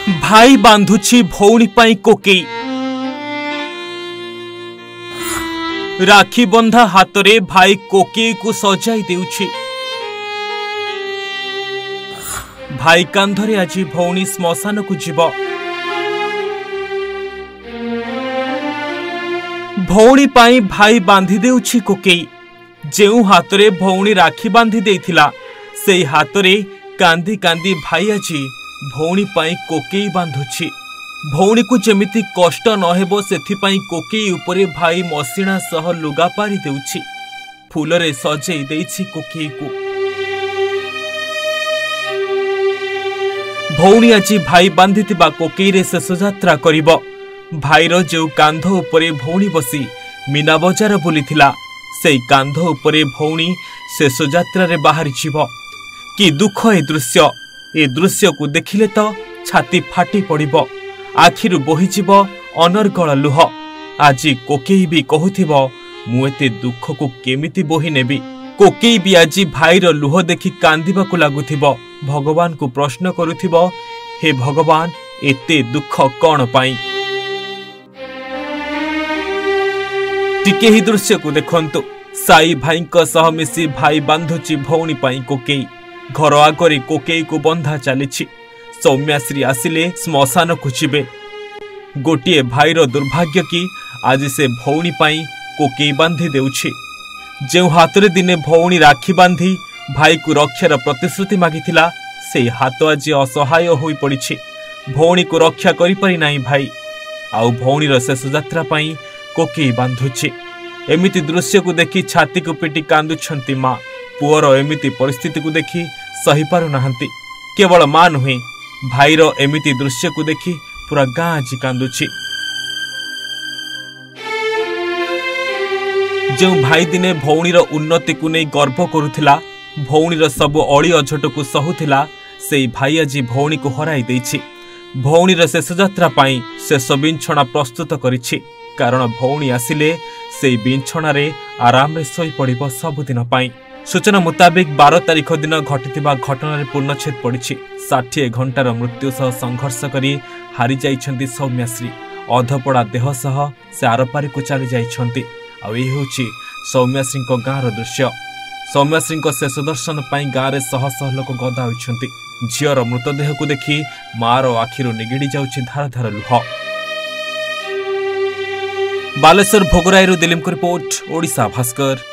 भाई बांधुछि भौणी पाई कोकेई। राखी बंधा हातरे भाई कोकेई को सजाई देउछि। भाई कांधरे आज भौणी श्मशान को जीव। भौणी पाई भाई बांधी देउछि कोकेई। जेउ हातरे भौणी राखी बांधी देइथिला सेई हातरे कांदी कांदी भाई आज भौणी पाई कोकेई बांधुछि। भौणी को जेमिति कष्ट नहेबो सेथिपाई कोकेई उपरे भाई मसिणा सह लुगा पारी देउछि। फूलरे सजेई देइछि कोकेई को। भौणी आज भाई बांधिथिबा कोकेई रे शेष यात्रा करिबो। भाईर जो कांध उपरे भौणी बसी मीना बजार बुलिथिला सेई कांध उपरे भौणी शेष यात्रा रे बाहरी जीवो। कि दुख ए दृश्य को देखिले तो छाती फाटी पड़िबो। आखिरु बोहिजिब अनर्गल लुह। आज कोकेई भी कहूथिबो मु एते दुख को केमिति बोहि नेबी। कोकेई भी आज भाईर लुह देखि कांदिबाकु लागुथिबो। भगवान को प्रश्न करुथिबो हे भगवान एते दुख कौन पाई। टिके ही दृश्य को देखंतु। साई भाईंक सह मिसी भाई बांधुची भौणी पाई कोकेई। घर आगरे कोकेई को बंधा चलीछि। सौम्याश्री आसिले श्मशान को जीवे। गोटिए भाईर दुर्भाग्य कि आज से भौणी पाई कोकेई बांधी देउछि। जेउ हातरे दिने भौणी राखी बांधी भाई को रक्षार प्रतिश्रुति मागिथिला से हाथ आज असहाय होई पड़िछि। भौणी को रक्षा करि पारि नाही भाई। आउ भौणीर शेष यात्रा पाई कोकेई बांधुछि। एमिति दृश्य को देखि छाती को पिटी कांदुछंती माँ। पुअर एमिति परिस्थिति को देखि सही पारु नाहंती। केवल माँ नुहे भाईर एमिति दृश्य को देखि पूरा गाँ आज कांदुछि। जो भाई दिने भौणीर उन्नति को नहीं गर्व करुथिला, भौणीर सब अड़ी अझट को सहुथिला, सेई भाई आज भौणी को हराई देछि। भौणीर शेष यात्रा पाई शेष बिंछणा प्रस्तुत करिछि। कारण भौणी आसिले सेई बिंछणारे आराम रे सोई पड़िबो सबुदिन पाई। सूचना मुताबिक 12 तारिख दिन घटिथिबा घटना पूर्णछेद पड़ी। 60 घंटार मृत्यु सह संघर्ष करी हारी जाइछंती सौम्याश्री। अधपड़ा देह सह से आरपारी को चली जाइछंती। आ एही होछि सौम्याश्री गाँर दृश्य। सौम्याश्री शेष दर्शन पाई गाँव में शह शह लोक गदा होइछंती। झीर मृतदेह को देखि मार आखिरु निगिड़ी जाउछि धार धार लुह। बालेश्वर भोगराईरु दिलीप को रिपोर्ट, ओडिशा भास्कर।